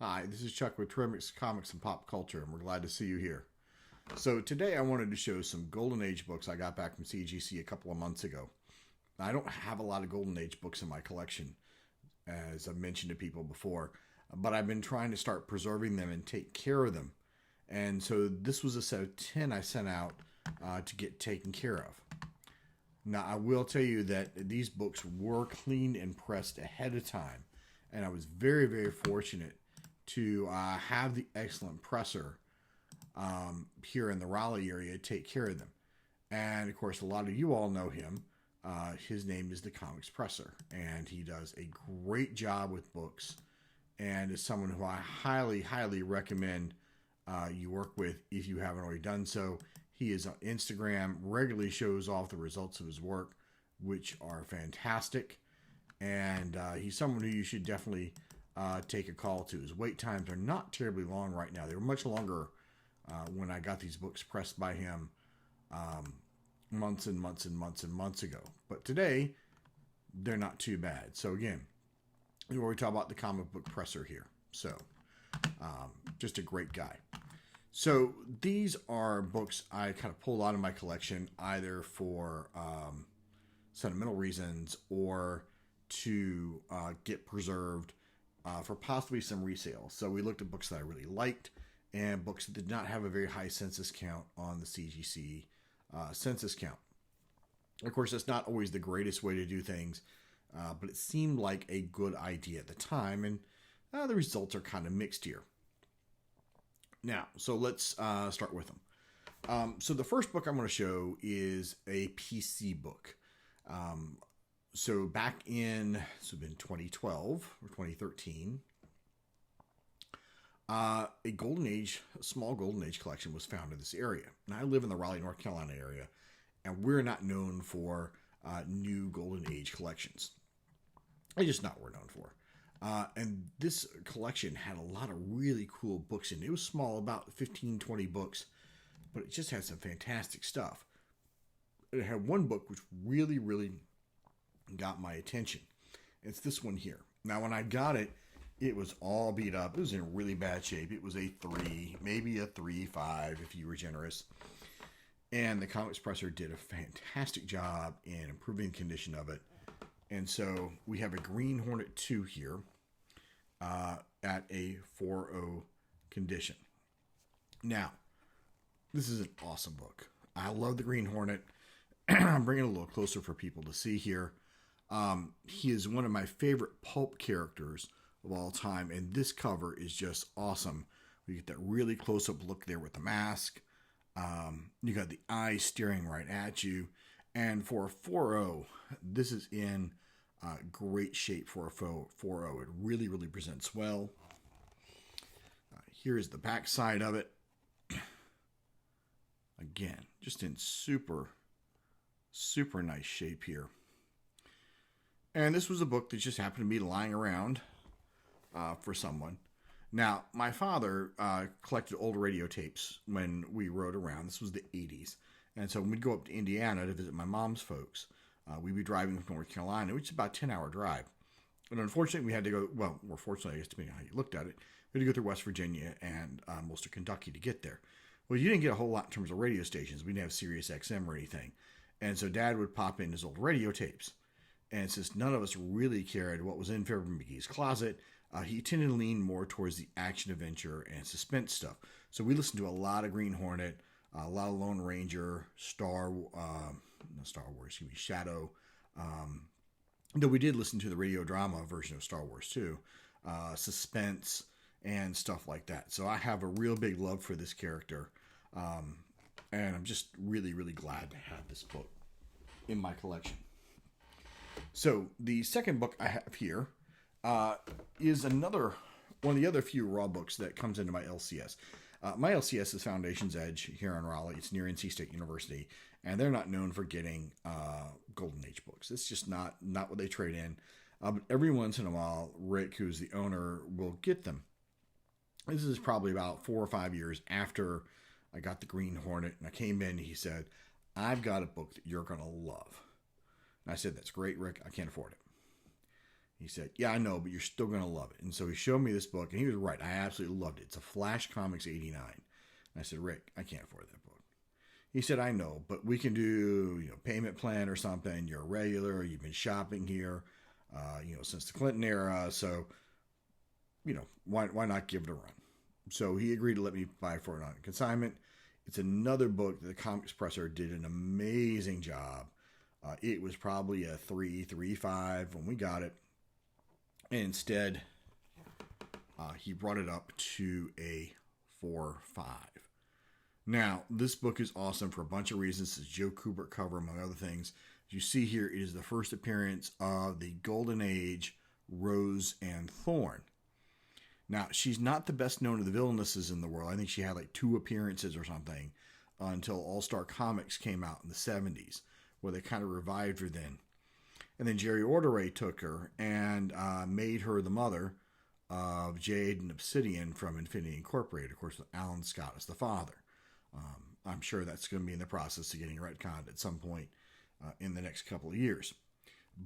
Hi, this is Chuck with Trimix Comics and Pop Culture, and we're glad to see you here. So today I wanted to show some Golden Age books I got back from CGC a couple of months ago. I don't have a lot of Golden Age books in my collection, as I've mentioned to people before, but I've been trying to start preserving them and take care of them. And so this was a set of 10 I sent out to get taken care of. Now, I will tell you that these books were cleaned and pressed ahead of time, and I was very, very fortunate to have the excellent presser here in the Raleigh area take care of them. And of course, a lot of you all know him. His name is the Comics Presser, and he does a great job with books, and is someone who I highly, highly recommend you work with if you haven't already done so. He is on Instagram, regularly shows off the results of his work, which are fantastic. And he's someone who you should definitely take a call to. His wait times are not terribly long right now. They were much longer when I got these books pressed by him months and months and months and months ago. But today, they're not too bad. So again, we already talk about the comic book presser here. So just a great guy. So these are books I kind of pulled out of my collection either for sentimental reasons or to get preserved for possibly some resale. So we looked at books that I really liked and books that did not have a very high census count on the CGC census count. Of course, that's not always the greatest way to do things, but it seemed like a good idea at the time, and the results are kind of mixed here. Now, so let's start with them. So the first book I'm going to show is a PC book. So back in 2012 or 2013, a small Golden Age collection was found in this area. Now I live in the Raleigh, North Carolina area, and we're not known for new Golden Age collections. It's just not what we're known for. And this collection had a lot of really cool books in it. It was small, about 15, 20 books, but it just had some fantastic stuff. It had one book which really, really got my attention. It's this one here. Now, when I got it, it was all beat up. It was in really bad shape. It was a 3, maybe a 3.5 if you were generous. And the Comics Presser did a fantastic job in improving the condition of it. And so we have a Green Hornet 2 here at a 4.0 condition. Now, this is an awesome book. I love the Green Hornet. I'm bringing it a little closer for people to see here. He is one of my favorite pulp characters of all time, and this cover is just awesome. We get that really close-up look there with the mask. You got the eyes staring right at you. And for a 4.0, this is in great shape for a 4.0. It really, really presents well. Here's the back side of it. Again, just in super, super nice shape here. And this was a book that just happened to be lying around for someone. Now, my father collected old radio tapes when we rode around. This was the 80s. And so when we'd go up to Indiana to visit my mom's folks, we'd be driving from North Carolina, which is about a 10-hour drive. And unfortunately, we had to go, well, more fortunately, I guess, depending on how you looked at it, we had to go through West Virginia and most of Kentucky to get there. Well, you didn't get a whole lot in terms of radio stations. We didn't have Sirius XM or anything. And so Dad would pop in his old radio tapes. And since none of us really cared what was in Fibber McGee's closet, he tended to lean more towards the action, adventure, and suspense stuff. So we listened to a lot of Green Hornet, a lot of Lone Ranger, Shadow. Though we did listen to the radio drama version of Star Wars too, suspense and stuff like that. So I have a real big love for this character, and I'm just really, really glad to have this book in my collection. So the second book I have here is another one of the other few raw books that comes into my LCS. My LCS is Foundation's Edge here in Raleigh. It's near NC State University, and they're not known for getting Golden Age books. It's just not what they trade in. But every once in a while, Rick, who's the owner, will get them. This is probably about 4 or 5 years after I got the Green Hornet, and I came in and he said, I've got a book that you're going to love. And I said, that's great, Rick. I can't afford it. He said, yeah, I know, but you're still going to love it. And so he showed me this book, and he was right. I absolutely loved it. It's a Flash Comics 89. And I said, Rick, I can't afford that book. He said, I know, but we can do, payment plan or something. You're a regular. You've been shopping here, since the Clinton era. So, why not give it a run? So he agreed to let me buy it for it on consignment. It's another book that the Comics Presser did an amazing job. It was probably a 3.5 when we got it. And instead, he brought it up to a 4.5. Now, this book is awesome for a bunch of reasons. It's Joe Kubert cover, among other things. As you see here, it is the first appearance of the Golden Age Rose and Thorn. Now, she's not the best known of the villainesses in the world. I think she had like 2 appearances or something until All-Star Comics came out in the 70s, where they kind of revived her then. And then Jerry Ordere took her and made her the mother of Jade and Obsidian from Infinity Incorporated. Of course, Alan Scott is the father. I'm sure that's going to be in the process of getting retconned at some point in the next couple of years.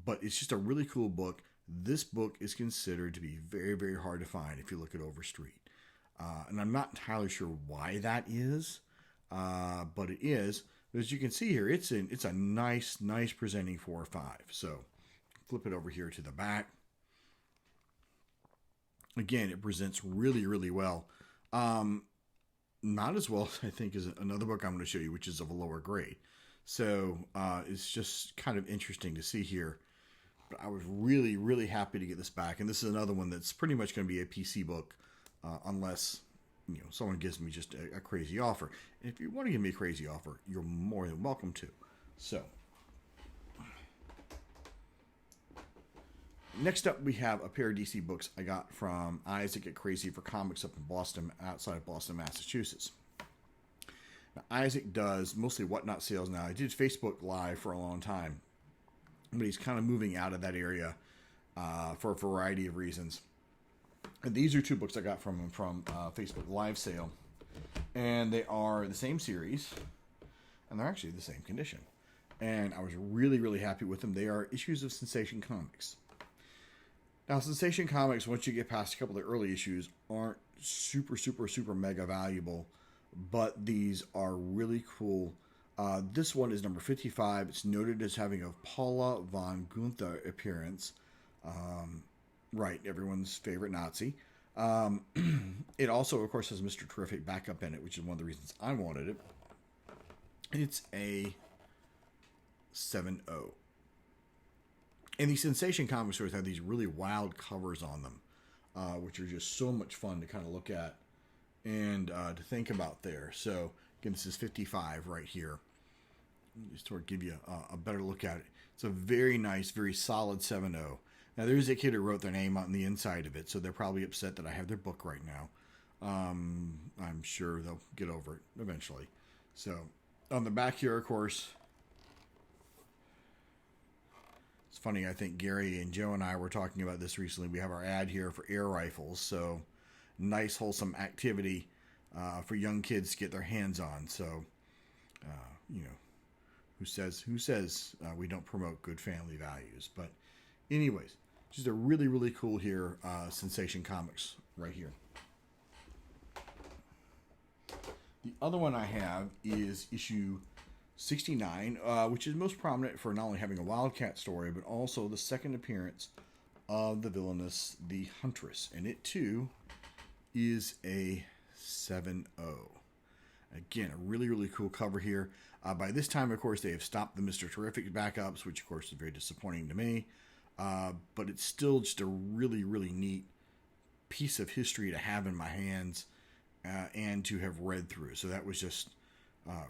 But it's just a really cool book. This book is considered to be very, very hard to find if you look at Overstreet. And I'm not entirely sure why that is, but it is. But as you can see here, it's a nice presenting 4 or 5. So flip it over here to the back. Again, it presents really, really well. Not as well, I think, as another book I'm going to show you, which is of a lower grade. So it's just kind of interesting to see here. But I was really, really happy to get this back. And this is another one that's pretty much going to be a PC book, unless someone gives me just a crazy offer. And if you want to give me a crazy offer, you're more than welcome to. So next up, we have a pair of DC books I got from Isaac at Crazy for Comics up in Boston, outside of Boston, Massachusetts. Now, Isaac does mostly Whatnot sales now. He did Facebook Live for a long time, but he's kind of moving out of that area for a variety of reasons. And these are 2 books I got from him from Facebook Live sale. And they are the same series, and they're actually the same condition. And I was really, really happy with them. They are issues of Sensation Comics. Now, Sensation Comics, once you get past a couple of the early issues, aren't super, super, super mega valuable, but these are really cool. This one is number 55. It's noted as having a Paula von Gunther appearance. Right, everyone's favorite Nazi. It also, of course, has Mr. Terrific backup in it, which is one of the reasons I wanted it. It's a 7.0. And these Sensation Comics stores have these really wild covers on them, which are just so much fun to kind of look at and to think about there. So, again, this is 55 right here. Just to give you a better look at it. It's a very nice, very solid 7.0. Now, there's a kid who wrote their name on the inside of it, so they're probably upset that I have their book right now. I'm sure they'll get over it eventually. So, on the back here, of course, it's funny, I think Gary and Joe and I were talking about this recently. We have our ad here for air rifles, so nice, wholesome activity for young kids to get their hands on. So, who says we don't promote good family values? But anyways, just a really, really cool here, Sensation Comics right here. The other one I have is issue 69, which is most prominent for not only having a Wildcat story, but also the second appearance of the villainess, the Huntress. And it, too, is a 7.0. Again, a really, really cool cover here. By this time, of course, they have stopped the Mr. Terrific backups, which, of course, is very disappointing to me. But it's still just a really, really neat piece of history to have in my hands and to have read through. So that was just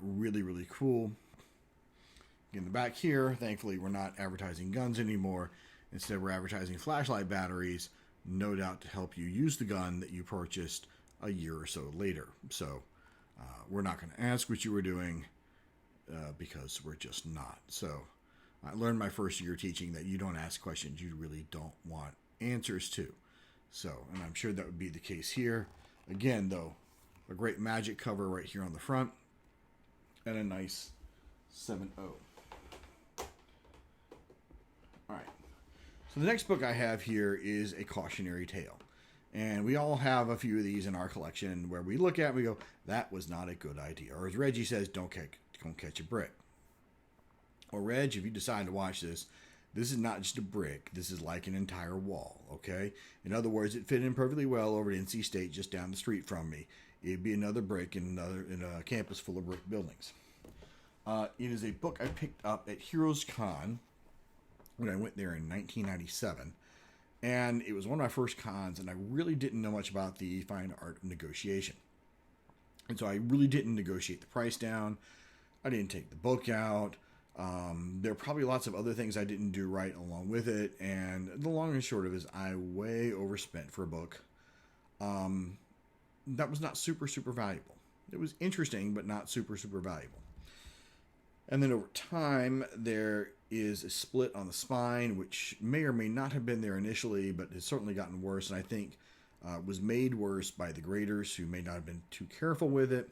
really, really cool. In the back here, thankfully, we're not advertising guns anymore. Instead, we're advertising flashlight batteries, no doubt to help you use the gun that you purchased a year or so later. So we're not going to ask what you were doing because we're just not. So I learned my first year teaching that you don't ask questions you really don't want answers to. So, and I'm sure that would be the case here. Again, though, a great magic cover right here on the front and a nice 7.0. All right. So the next book I have here is A Cautionary Tale. And we all have a few of these in our collection where we look at it and we go, that was not a good idea. Or as Reggie says, don't catch a brick. Or Reg, if you decide to watch this, this is not just a brick. This is like an entire wall, okay? In other words, it fit in perfectly well over at NC State just down the street from me. It'd be another brick in a campus full of brick buildings. It is a book I picked up at Heroes Con when I went there in 1997. And it was one of my first cons, and I really didn't know much about the fine art of negotiation. And so I really didn't negotiate the price down. I didn't take the book out. There are probably lots of other things I didn't do right along with it. And the long and short of it is I way overspent for a book that was not super, super valuable. It was interesting, but not super, super valuable. And then over time, there is a split on the spine, which may or may not have been there initially, but has certainly gotten worse. And I think was made worse by the graders who may not have been too careful with it.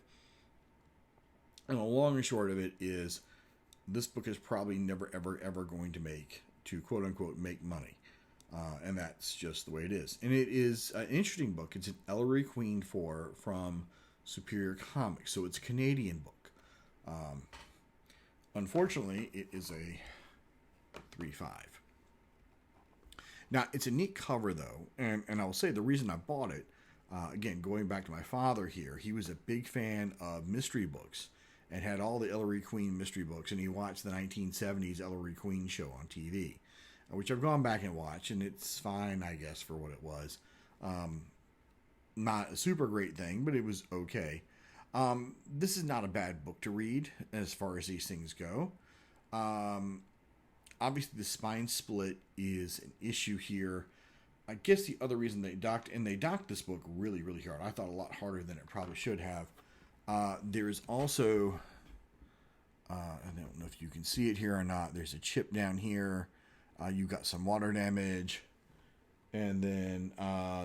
And the long and short of it is this book is probably never, ever, ever going to quote unquote, make money. And that's just the way it is. And it is an interesting book. It's an Ellery Queen 4 from Superior Comics. So it's a Canadian book. Unfortunately, it is a 3.5. Now, it's a neat cover, though, and I will say the reason I bought it, again, going back to my father here, he was a big fan of mystery books and had all the Ellery Queen mystery books, and he watched the 1970s Ellery Queen show on TV, which I've gone back and watched, and it's fine, I guess, for what it was. Not a super great thing, but it was okay. This is not a bad book to read as far as these things go. Obviously, the spine split is an issue here. I guess the other reason they docked this book really, really hard. I thought a lot harder than it probably should have. There's also, I don't know if you can see it here or not. There's a chip down here. You've got some water damage. And then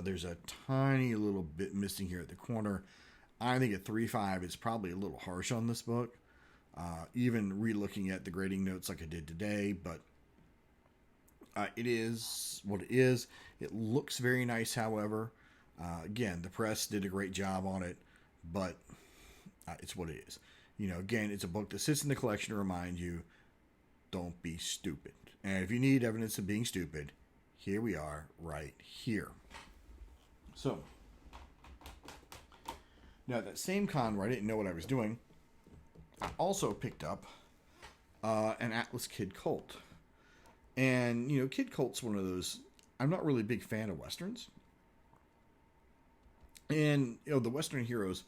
there's a tiny little bit missing here at the corner. I think a 3.5 is probably a little harsh on this book. Even re-looking at the grading notes like I did today, but it is what it is. It looks very nice, however. Again, the press did a great job on it, but it's what it is. You know, again, it's a book that sits in the collection to remind you, don't be stupid. And if you need evidence of being stupid, here we are right here. So, now that same con where I didn't know what I was doing, I also picked up an Atlas Kid Colt. And, you know, Kid Colt's one of those, I'm not really a big fan of Westerns. And, you know, the Western heroes,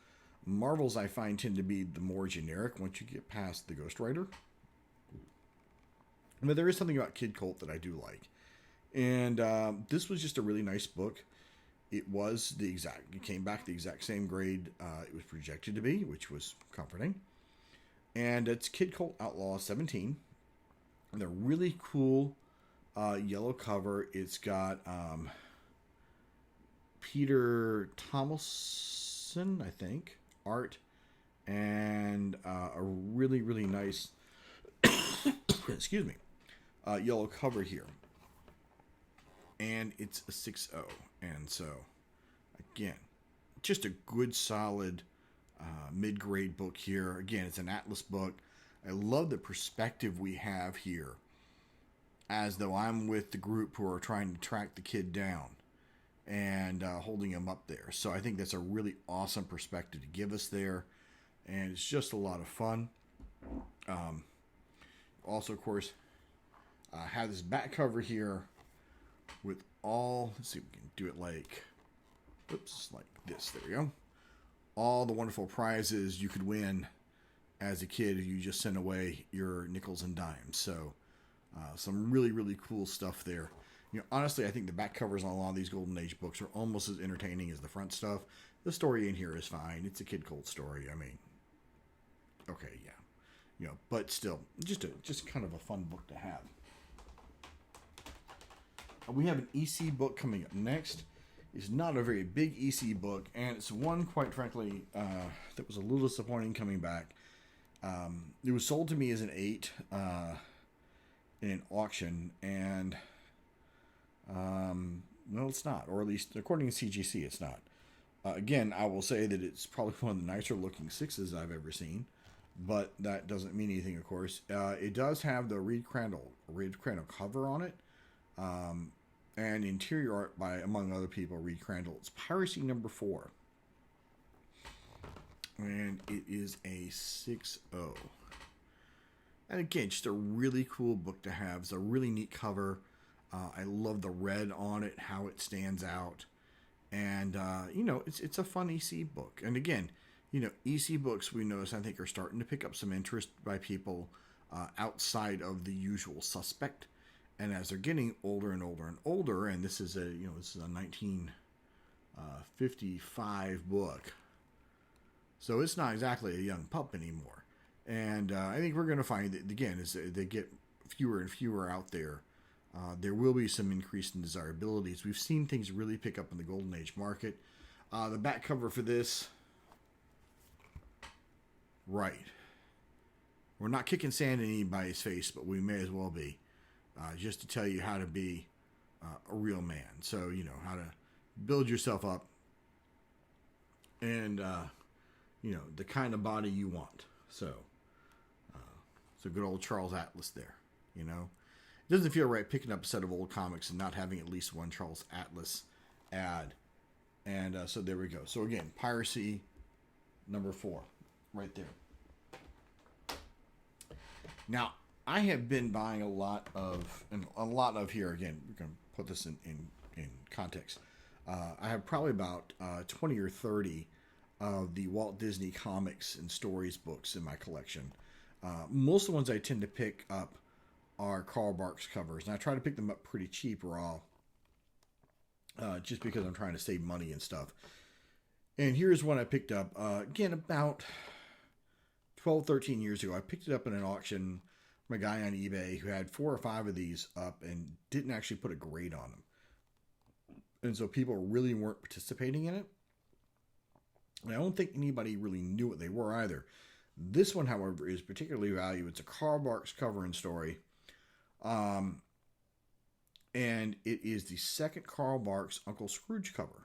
Marvels I find tend to be the more generic once you get past the Ghost Rider. But there is something about Kid Colt that I do like. And this was just a really nice book. It came back the exact same grade it was projected to be, which was comforting. And it's Kid Colt Outlaw 17. And they're really cool yellow cover. It's got Peter Tomlinson, I think, art, and a really, really nice, excuse me, yellow cover here. And it's a 6.0. And so, again, just a good, solid mid-grade book here. Again, it's an Atlas book. I love the perspective we have here, as though I'm with the group who are trying to track the kid down and holding him up there. So I think that's a really awesome perspective to give us there, and it's just a lot of fun. Also, of course, I have this back cover here with all, let's see if we can do it like this. There we go. All the wonderful prizes you could win as a kid if you just sent away your nickels and dimes. So some really, really cool stuff there. You know, honestly, I think the back covers on a lot of these Golden Age books are almost as entertaining as the front stuff. The story in here is fine. It's a Kid Colt story. I mean, okay, yeah. You know, but still, just kind of a fun book to have. We have an EC book coming up next. It's not a very big EC book, and it's one, quite frankly, that was a little disappointing coming back. It was sold to me as an 8 in an auction, and No, it's not, or at least according to CGC, it's not. Again, I will say that it's probably one of the nicer looking sixes I've ever seen, but that doesn't mean anything, of course. It does have the Reed Crandall cover on it, and interior art by, among other people, Reed Crandall. It's Piracy number 4, and it is a 6.0. And again, just a really cool book to have. It's a really neat cover. I love the red on it, how it stands out. And, it's a fun EC book. And again, EC books, we notice, I think, are starting to pick up some interest by people outside of the usual suspect. And as they're getting older and older and older, and this is a 1955 book. So it's not exactly a young pup anymore. And I think we're going to find that, again, as they get fewer and fewer out there, there will be some increase in desirabilities. We've seen things really pick up in the Golden Age market. The back cover for this, right. We're not kicking sand in anybody's face, but we may as well be, just to tell you how to be a real man. So, how to build yourself up and, the kind of body you want. So good old Charles Atlas there, It doesn't feel right picking up a set of old comics and not having at least one Charles Atlas ad. And so there we go. So again, Piracy number 4, right there. Now, I have been buying a lot of here, again, we're going to put this in context. I have probably about 20 or 30 of the Walt Disney comics and stories books in my collection. Most of the ones I tend to pick up are Carl Barks covers, and I try to pick them up pretty cheap raw, just because I'm trying to save money and stuff. And here's one I picked up, again, about 12, 13 years ago. I picked it up in an auction from a guy on eBay who had 4 or 5 of these up and didn't actually put a grade on them. And so people really weren't participating in it. And I don't think anybody really knew what they were either. This one, however, is particularly valuable. It's a Carl Barks cover and story. And it is the second Carl Barks Uncle Scrooge cover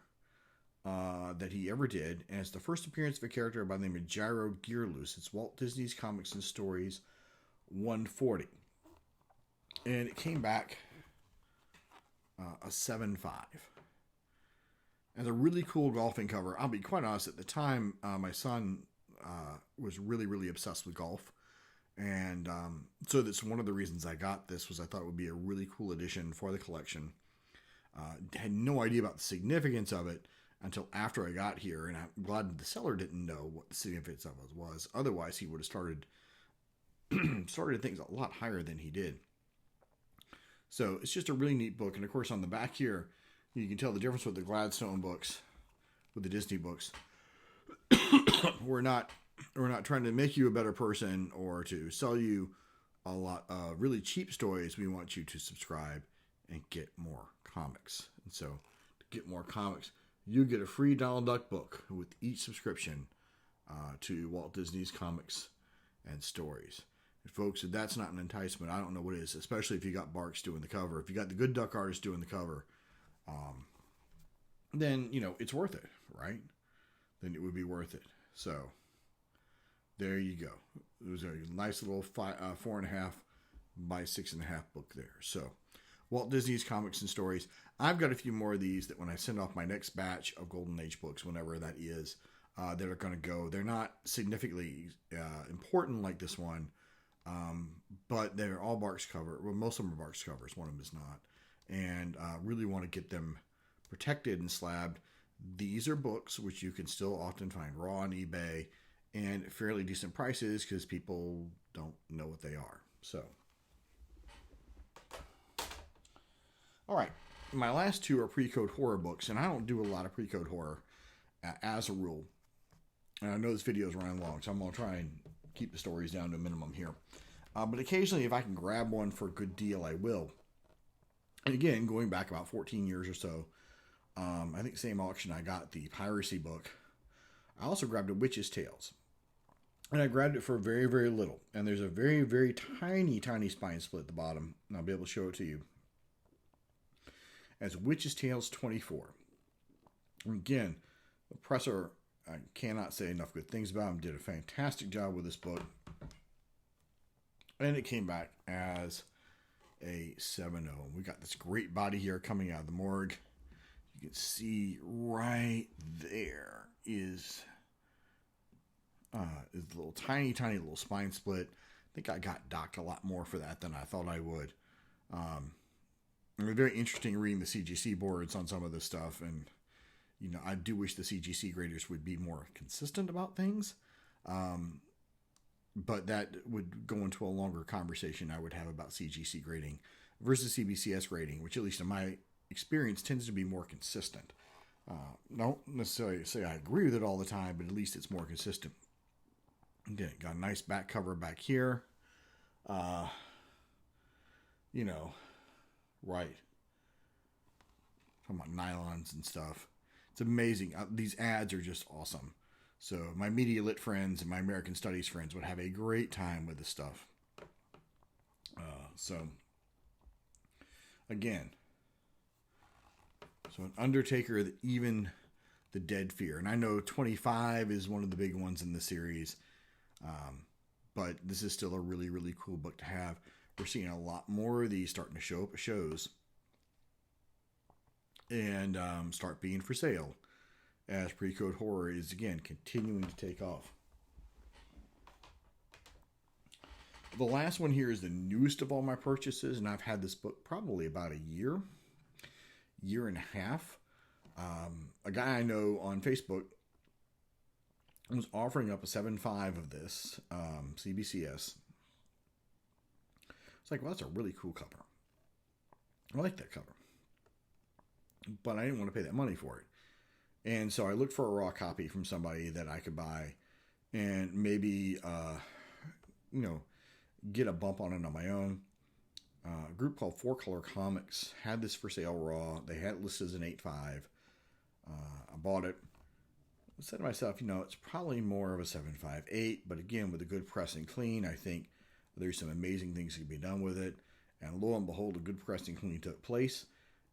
that he ever did. And it's the first appearance of a character by the name of Gyro Gearloose. It's Walt Disney's Comics and Stories 140. And it came back a 7.5. And a really cool golfing cover. I'll be quite honest, at the time, my son was really, really obsessed with golf. And so that's one of the reasons I got this, was I thought it would be a really cool addition for the collection. Had no idea about the significance of it until after I got here, and I'm glad the seller didn't know what the significance of it was. Otherwise, he would have started things a lot higher than he did. So it's just a really neat book. And of course, on the back here, you can tell the difference with the Gladstone books, with the Disney books. We're not trying to make you a better person or to sell you a lot of really cheap stories. We want you to subscribe and get more comics. And so to get more comics, you get a free Donald Duck book with each subscription to Walt Disney's Comics and Stories. And folks, if that's not an enticement, I don't know what is, especially if you got Barks doing the cover. If you got the good duck artist doing the cover, then, it's worth it, right? Then it would be worth it. So there you go. It was a nice little 4.5 by 6.5 book there. So Walt Disney's Comics and Stories. I've got a few more of these that when I send off my next batch of Golden Age books, whenever that is, that are going to go. They're not significantly important like this one, but they're all Barks cover. Well, most of them are Barks covers. One of them is not. And really want to get them protected and slabbed. These are books which you can still often find raw on eBay and fairly decent prices because people don't know what they are. So, all right. My last 2 are pre-code horror books, and I don't do a lot of pre-code horror as a rule. And I know this video is running long, so I'm going to try and keep the stories down to a minimum here. But occasionally, if I can grab one for a good deal, I will. And again, going back about 14 years or so, I think same auction I got the Piracy book. I also grabbed a Witch's Tales. And I grabbed it for very, very little. And there's a very, very tiny, tiny spine split at the bottom. And I'll be able to show it to you. as Witch's Tales 24. Again, the presser, I cannot say enough good things about him, did a fantastic job with this book. And it came back as a 7.0. We got this great body here coming out of the morgue. You can see right there is a little tiny little spine split. I think I got docked a lot more for that than I thought I would. It was very interesting reading the CGC boards on some of this stuff, and you know, I do wish the CGC graders would be more consistent about things. But that would go into a longer conversation I would have about CGC grading versus CBCS grading, which at least in my experience tends to be more consistent. Don't necessarily say I agree with it all the time, but at least it's more consistent. Again, got a nice back cover back here. You know, right. Talking about nylons and stuff. It's amazing. These ads are just awesome. So my media lit friends and my American studies friends would have a great time with this stuff. So again, so an Undertaker that even the dead fear. And I know 25 is one of the big ones in the series. But this is still a really, really cool book to have. We're seeing a lot more of these starting to show up at shows and start being for sale as Pre-Code Horror is, again, continuing to take off. The last one here is the newest of all my purchases, and I've had this book probably about a year and a half. A guy I know on Facebook was offering up a 7.5 of this, CBCS. It's like, well, that's a really cool cover. I like that cover. But I didn't want to pay that money for it. And so I looked for a raw copy from somebody that I could buy and maybe, you know, get a bump on it on my own. A group called 4Color Comics had this for sale raw. They had it listed as an 8.5. I bought it. I said to myself, you know, it's probably more of a 7.5, 8, but again, with a good press and clean, I think there's some amazing things that can be done with it. And lo and behold, a good press and clean took place.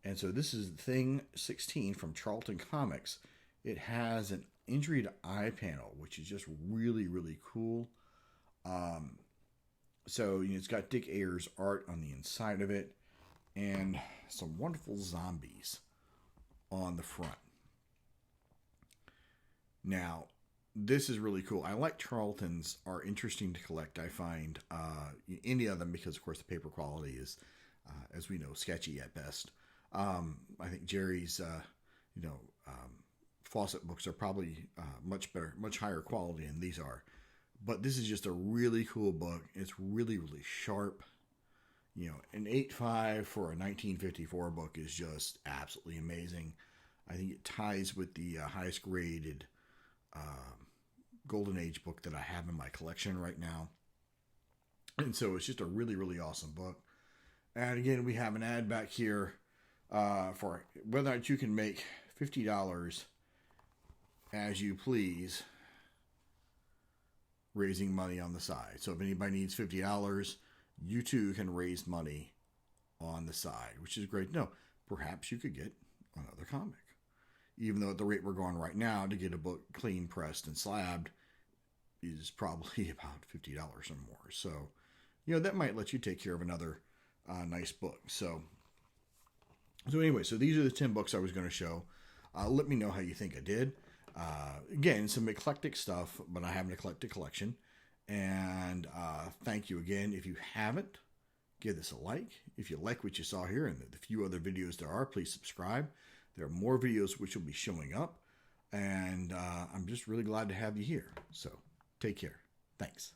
And so this is Thing 16 from Charlton Comics. It has an injury to eye panel, which is just really, really cool. So, you know, it's got Dick Ayer's art on the inside of it and some wonderful zombies on the front. Now, this is really cool. I like Charlton's are interesting to collect. I find any of them because, of course, the paper quality is, as we know, sketchy at best. I think Jerry's, Fawcett books are probably much better, much higher quality than these are. But this is just a really cool book. It's really, really sharp. You know, an 8.5 for a 1954 book is just absolutely amazing. I think it ties with the highest graded Golden Age book that I have in my collection right now. And so it's just a really, really awesome book. And again, we have an ad back here for whether or not you can make $50 as you please, raising money on the side. So if anybody needs $50, you too can raise money on the side, which is great. No, perhaps you could get another comic. Even though at the rate we're going right now, to get a book clean, pressed, and slabbed is probably about $50 or more. So, you know, that might let you take care of another nice book. So anyway, so these are the 10 books I was going to show. Let me know how you think I did. Again, some eclectic stuff, but I have an eclectic collection. And thank you again. If you haven't, give this a like. If you like what you saw here and the few other videos there are, please subscribe. There are more videos which will be showing up. And I'm just really glad to have you here. So take care. Thanks.